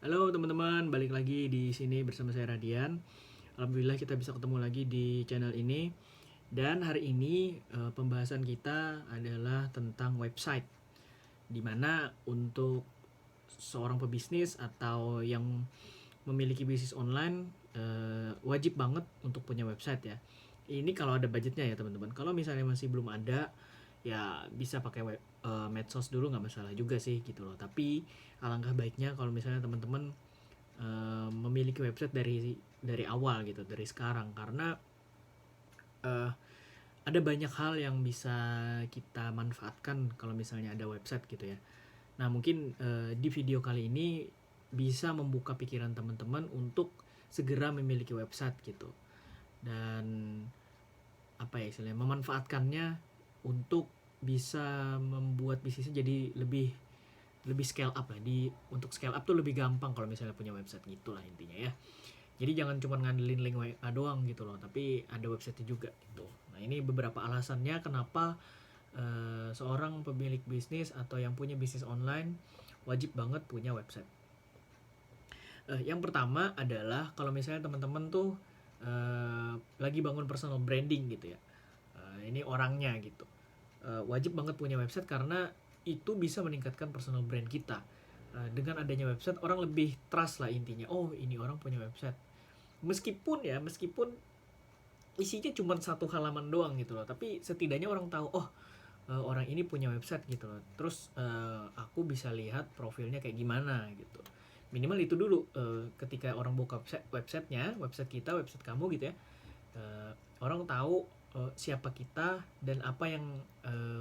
Halo teman-teman, balik lagi di sini bersama saya Radian. Alhamdulillah kita bisa ketemu lagi di channel ini. Dan hari ini pembahasan kita adalah tentang website. Dimana untuk seorang pebisnis atau yang memiliki bisnis online wajib banget untuk punya website ya. Ini kalau ada budgetnya ya teman-teman. Kalau misalnya masih belum ada, ya bisa pakai medsos dulu, nggak masalah juga sih gitu loh. Tapi alangkah baiknya kalau misalnya teman-teman memiliki website dari awal gitu, dari sekarang, karena uh, ada banyak hal yang bisa kita manfaatkan kalau misalnya ada website gitu ya. Nah mungkin di video kali ini bisa membuka pikiran teman-teman untuk segera memiliki website gitu, dan apa ya istilahnya, memanfaatkannya untuk bisa membuat bisnisnya jadi lebih lebih scale up lah. Untuk scale up tuh lebih gampang kalau misalnya punya website, gitulah intinya ya. Jadi jangan cuma ngandelin link WA doang gitu loh, tapi ada website juga gitu. Nah ini beberapa alasannya kenapa seorang pemilik bisnis atau yang punya bisnis online wajib banget punya website. Yang pertama adalah kalau misalnya teman-teman tuh lagi bangun personal branding gitu ya. Ini orangnya gitu. Wajib banget punya website karena itu bisa meningkatkan personal brand kita. Dengan adanya website orang lebih trust lah intinya. Oh ini orang punya website. Meskipun isinya cuma satu halaman doang gitu loh, tapi setidaknya orang tahu, oh orang ini punya website gitu loh. Terus aku bisa lihat profilnya kayak gimana gitu. Minimal itu dulu. Ketika orang buka websitenya, website kita, website kamu gitu ya, orang tahu siapa kita dan apa yang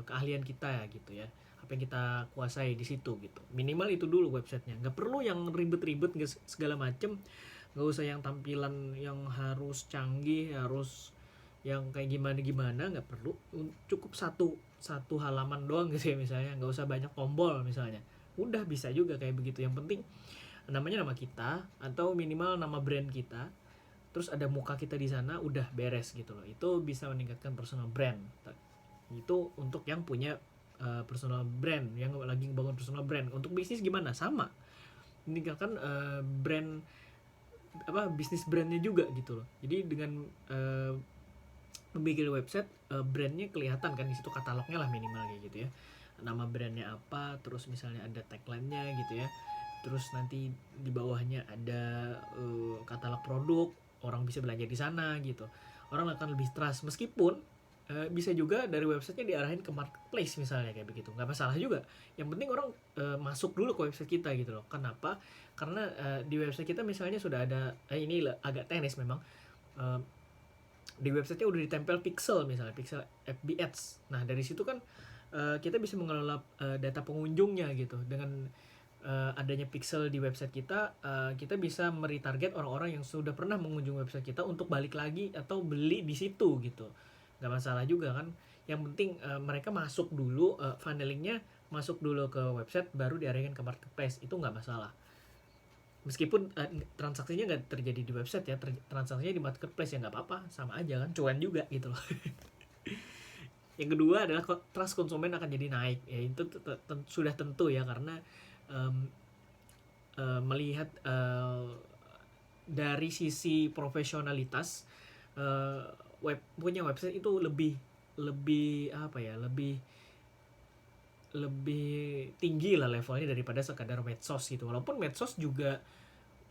keahlian kita ya gitu ya, apa yang kita kuasai di situ gitu. Minimal itu dulu websitenya, nggak perlu yang ribet-ribet segala macem, nggak usah yang tampilan yang harus canggih, harus yang kayak gimana nggak perlu. Cukup satu satu halaman doang gitu ya, misalnya nggak usah banyak tombol misalnya, udah bisa juga kayak begitu. Yang penting namanya nama kita atau minimal nama brand kita, terus ada muka kita di sana, udah beres gitu loh. Itu bisa meningkatkan personal brand. Itu untuk yang punya personal brand, yang lagi bangun personal brand. Untuk bisnis gimana, sama, meningkatkan brand, apa, bisnis brandnya juga gitu loh. Jadi dengan membuat website, brandnya kelihatan kan di situ, katalognya lah minimal kayak gitu ya, nama brandnya apa, terus misalnya ada tagline-nya gitu ya, terus nanti di bawahnya ada katalog produk, orang bisa belanja di sana gitu. Orang akan lebih trust. Meskipun bisa juga dari websitenya diarahin ke marketplace misalnya kayak begitu, nggak masalah juga. Yang penting orang masuk dulu ke website kita gitu loh. Kenapa? Karena di website kita misalnya sudah ada, ini agak teknis memang, uh, di websitenya udah ditempel pixel, misalnya pixel FB Ads. Nah dari situ kan kita bisa mengelola data pengunjungnya gitu. Dengan adanya pixel di website kita, kita bisa meretarget orang-orang yang sudah pernah mengunjungi website kita untuk balik lagi atau beli di situ gitu. Gak masalah juga kan. Yang penting mereka masuk dulu, funnelingnya masuk dulu ke website, baru diarahkan ke marketplace, itu nggak masalah. Meskipun transaksinya nggak terjadi di website ya, transaksinya di marketplace, ya nggak apa-apa, sama aja kan, cuan juga gitu loh. Yang kedua adalah trust konsumen akan jadi naik ya. Itu sudah tentu ya, karena um, melihat dari sisi profesionalitas, punya website itu lebih lebih apa ya, lebih lebih tinggi lah levelnya daripada sekadar medsos gitu. Walaupun medsos juga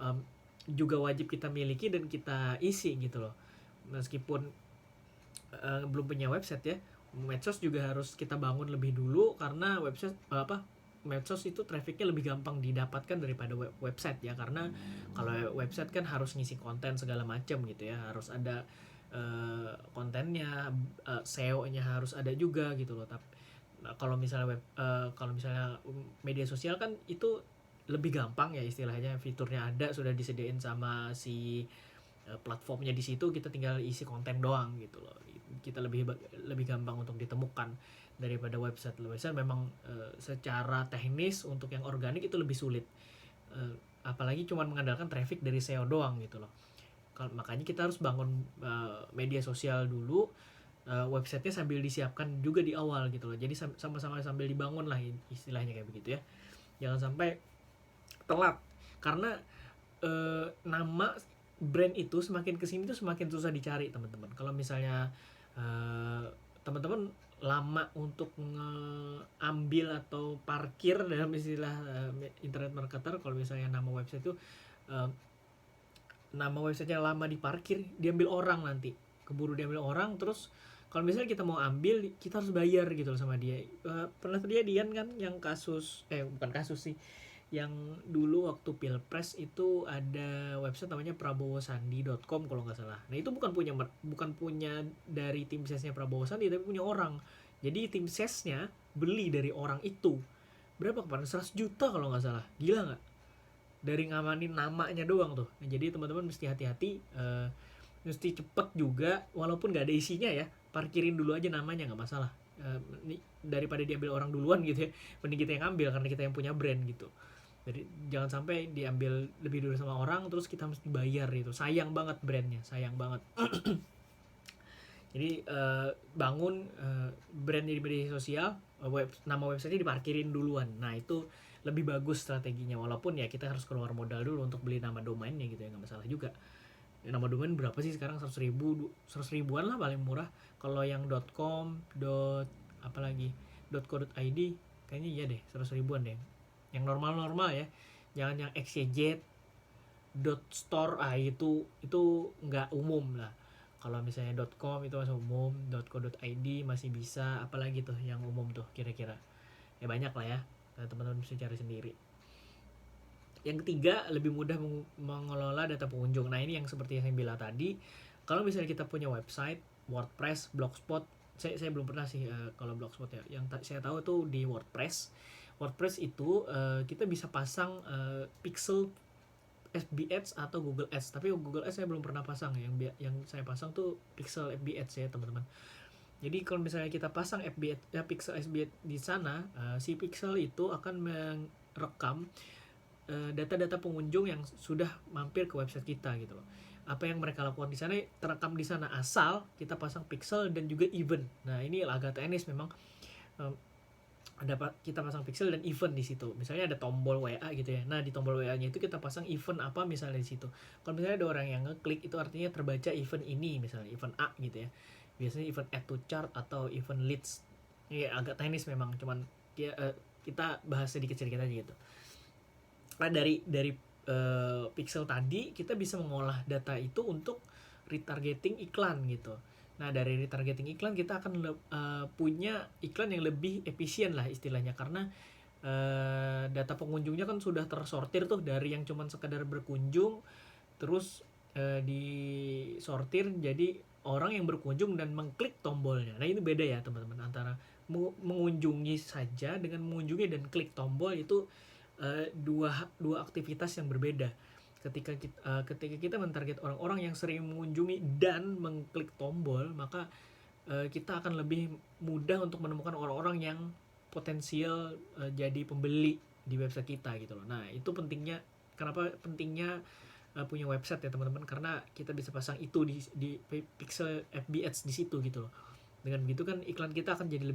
um, juga wajib kita miliki dan kita isi gitu loh. Meskipun belum punya website ya, medsos juga harus kita bangun lebih dulu, karena website medsos itu trafficnya lebih gampang didapatkan daripada website ya. Karena kalau website kan harus ngisi konten segala macam gitu ya, harus ada kontennya, SEO-nya harus ada juga gitu loh. Tapi kalau misalnya kalau misalnya media sosial kan itu lebih gampang ya, istilahnya fiturnya ada, sudah disediain sama si platformnya di situ, kita tinggal isi konten doang gitu loh. Kita lebih lebih gampang untuk ditemukan daripada website. Website memang secara teknis untuk yang organik itu lebih sulit, apalagi cuma mengandalkan traffic dari SEO doang gitu loh. Makanya kita harus bangun media sosial dulu, websitenya sambil disiapkan juga di awal gitu loh. Jadi sama-sama sambil dibangun lah istilahnya kayak begitu ya. Jangan sampai telat. Karena nama brand itu semakin kesini tuh semakin susah dicari teman-teman. Kalau misalnya teman-teman lama untuk ngambil atau parkir dalam istilah internet marketer, kalau misalnya nama website itu nama websitenya lama diparkir, diambil orang, nanti keburu diambil orang. Terus kalau misalnya kita mau ambil, kita harus bayar gitu loh sama dia. Pernah terjadi kan yang kasus bukan kasus sih, yang dulu waktu Pilpres itu ada website namanya prabowosandi.com kalau nggak salah. Nah itu bukan punya dari tim sesnya Prabowo Sandi, tapi punya orang. Jadi tim sesnya beli dari orang itu berapa kemarin, 100 juta kalau nggak salah. Gila nggak? Dari ngamanin namanya doang tuh. Nah, jadi teman-teman mesti hati-hati, mesti cepet juga, walaupun nggak ada isinya ya, parkirin dulu aja namanya, nggak masalah. Daripada diambil orang duluan gitu ya, mending kita yang ambil karena kita yang punya brand gitu. Jadi jangan sampai diambil lebih dulu sama orang terus kita mesti bayar itu. Sayang banget brandnya, sayang banget. Jadi bangun brand di media sosial, nama websitenya diparkirin duluan. Nah itu lebih bagus strateginya, walaupun ya kita harus keluar modal dulu untuk beli nama domainnya gitu ya, nggak masalah juga. Nama domain berapa sih sekarang? 100 ribuan lah paling murah. Kalau yang .com, apalagi .co.id kayaknya iya deh, 100 ribuan deh. Yang normal ya, jangan yang xyz .store, itu nggak umum lah. Kalau misalnya .com itu masih umum, .co.id masih bisa, apalagi tuh yang umum tuh kira-kira ya banyak lah ya. Teman-teman bisa cari sendiri. Yang ketiga, lebih mudah mengelola data pengunjung. Nah ini yang seperti yang saya bilang tadi, kalau misalnya kita punya website, WordPress, Blogspot, saya belum pernah sih kalau Blogspot ya. Yang saya tahu tuh di WordPress itu kita bisa pasang pixel FB Ads atau Google Ads. Tapi Google Ads saya belum pernah pasang. Yang saya pasang tuh pixel FB Ads ya teman-teman. Jadi kalau misalnya kita pasang pixel FB di sana, si pixel itu akan merekam data-data pengunjung yang sudah mampir ke website kita gitu loh. Apa yang mereka lakukan di sana terekam di sana, asal kita pasang pixel dan juga event. Nah ini agak teknis memang. Kita pasang pixel dan event di situ. Misalnya ada tombol WA gitu ya. Nah di tombol WA-nya itu kita pasang event apa misalnya di situ. Kalau misalnya ada orang yang ngeklik, itu artinya terbaca event ini, misalnya event A gitu ya. Biasanya event add to chart atau event leads. Ini agak teknis memang, cuman ya, kita bahas sedikit-sedikit aja gitu. Nah dari pixel tadi kita bisa mengolah data itu untuk retargeting iklan gitu. Nah dari retargeting iklan kita akan punya iklan yang lebih efisien lah istilahnya, karena data pengunjungnya kan sudah tersortir tuh dari yang cuman sekadar berkunjung, terus disortir jadi orang yang berkunjung dan mengklik tombolnya. Nah ini beda ya teman-teman, antara mengunjungi saja dengan mengunjungi dan klik tombol itu dua aktivitas yang berbeda. Ketika kita mentarget orang-orang yang sering mengunjungi dan mengklik tombol, maka kita akan lebih mudah untuk menemukan orang-orang yang potensial jadi pembeli di website kita gitu loh. Nah itu pentingnya, kenapa pentingnya punya website ya teman-teman, karena kita bisa pasang itu di pixel FB Ads di situ gitu loh. Dengan begitu kan iklan kita akan jadi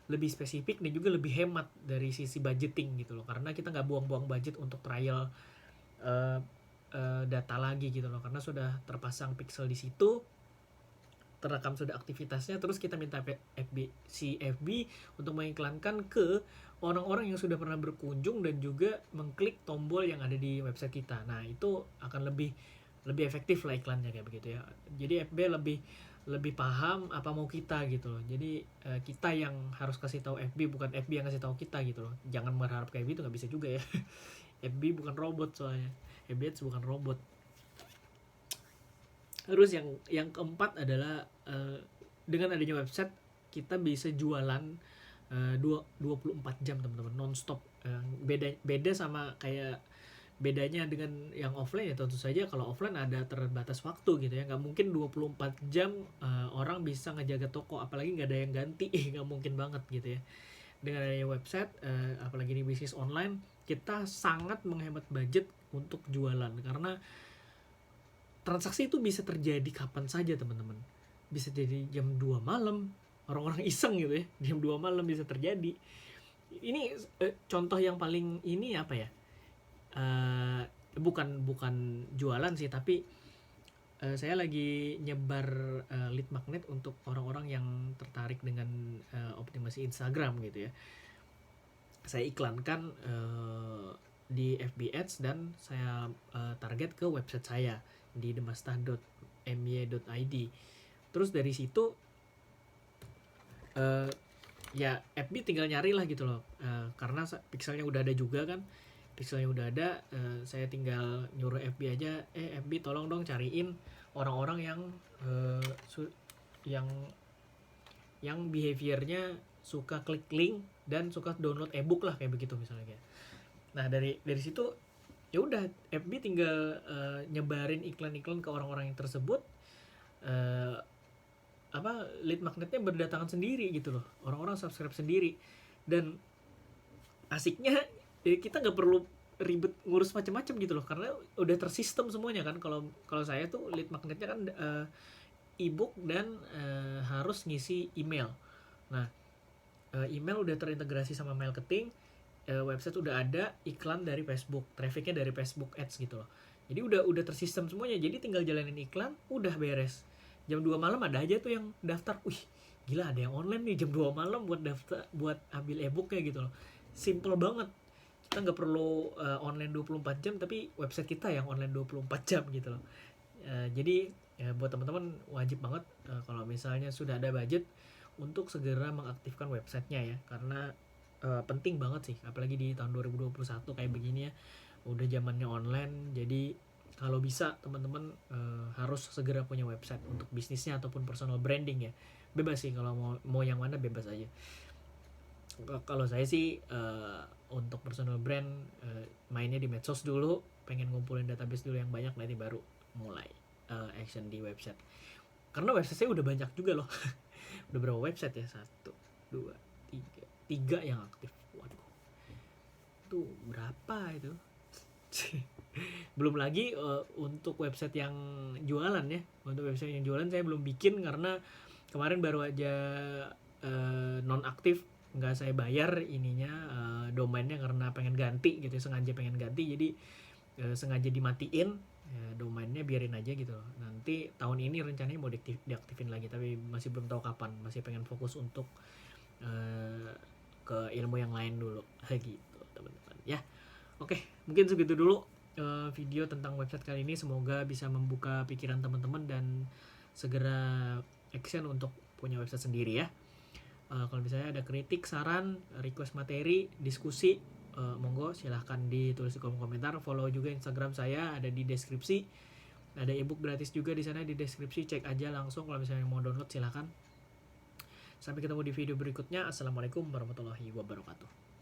lebih spesifik dan juga lebih hemat dari sisi budgeting gitu loh, karena kita nggak buang-buang budget untuk trial data lagi gitu loh, karena sudah terpasang pixel di situ, terekam sudah aktivitasnya, terus kita minta FB untuk mengiklankan ke orang-orang yang sudah pernah berkunjung dan juga mengklik tombol yang ada di website kita. Nah itu akan lebih efektif lah iklannya kayak begitu ya. Jadi FB lebih paham apa mau kita gitu loh. Jadi kita yang harus kasih tahu FB, bukan FB yang kasih tahu kita gitu loh. Jangan berharap kayak gitu, nggak bisa juga ya. FB bukan robot soalnya. FB bukan robot. Terus yang keempat adalah dengan adanya website kita bisa jualan 24 jam teman-teman, non-stop. Beda sama kayak bedanya dengan yang offline ya, tentu saja kalau offline ada terbatas waktu gitu ya, nggak mungkin 24 jam orang bisa ngejaga toko, apalagi nggak ada yang ganti, nggak mungkin banget gitu ya. Dengan adanya website, apalagi di bisnis online, kita sangat menghemat budget untuk jualan, karena transaksi itu bisa terjadi kapan saja teman-teman. Bisa jadi jam 2 malam, orang-orang iseng gitu ya, jam 2 malam bisa terjadi. Ini contoh yang paling ini apa ya, bukan jualan sih, tapi saya lagi nyebar lead magnet untuk orang-orang yang tertarik dengan optimasi Instagram gitu ya. Saya iklankan di FB Ads dan saya target ke website saya di demastah.my.id. Terus dari situ ya FB tinggal nyari lah gitu loh, karena pixelnya udah ada juga kan, pixelnya udah ada, saya tinggal nyuruh FB aja, FB tolong dong cariin orang-orang yang behaviornya suka klik link dan suka download ebook lah, kayak begitu misalnya. Nah dari situ ya udah FB tinggal nyebarin iklan-iklan ke orang-orang yang tersebut, lead magnetnya berdatangan sendiri gitu loh, orang-orang subscribe sendiri. Dan asiknya kita nggak perlu ribet ngurus macam-macam gitu loh, karena udah tersistem semuanya kan. Kalau saya tuh lead magnetnya kan ebook dan harus ngisi email. Nah email udah terintegrasi sama marketing, website udah ada, iklan dari Facebook, trafficnya dari Facebook Ads gitu loh. Jadi udah tersistem semuanya, jadi tinggal jalanin iklan, udah beres. Jam 2 malam ada aja tuh yang daftar. Wih, gila ada yang online nih jam 2 malam buat daftar, buat ambil ebooknya gitu loh. Simple banget. Kita nggak perlu online 24 jam, tapi website kita yang online 24 jam gitu loh. Jadi buat teman-teman wajib banget kalau misalnya sudah ada budget untuk segera mengaktifkan websitenya ya, karena penting banget sih, apalagi di tahun 2021 kayak begini ya, udah zamannya online. Jadi kalau bisa teman-teman harus segera punya website untuk bisnisnya ataupun personal branding ya. Bebas sih, kalau mau yang mana bebas aja. Kalau saya sih untuk personal brand mainnya di medsos dulu, pengen ngumpulin database dulu yang banyak, nanti baru mulai action di website. Karena website saya udah banyak juga loh. Udah berapa website ya? 1, 2, 3 yang aktif. Waduh, itu berapa itu? Belum lagi untuk website yang jualan ya. Untuk website yang jualan saya belum bikin, karena kemarin baru aja non-aktif, nggak saya bayar ininya, domainnya, karena pengen ganti gitu, sengaja pengen ganti. Jadi sengaja dimatiin domainnya, biarin aja gitu. Nanti tahun ini rencananya mau diaktifin lagi, tapi masih belum tahu kapan. Masih pengen fokus untuk ke ilmu yang lain dulu gitu teman-teman ya. Oke, mungkin segitu dulu video tentang website kali ini. Semoga bisa membuka pikiran teman-teman dan segera action untuk punya website sendiri ya. Kalau misalnya ada kritik, saran, request materi, diskusi, monggo silahkan ditulis di kolom komentar. Follow juga Instagram saya, ada di deskripsi. Ada ebook gratis juga di sana di deskripsi, cek aja langsung. Kalau misalnya mau download silahkan. Sampai ketemu di video berikutnya. Assalamualaikum warahmatullahi wabarakatuh.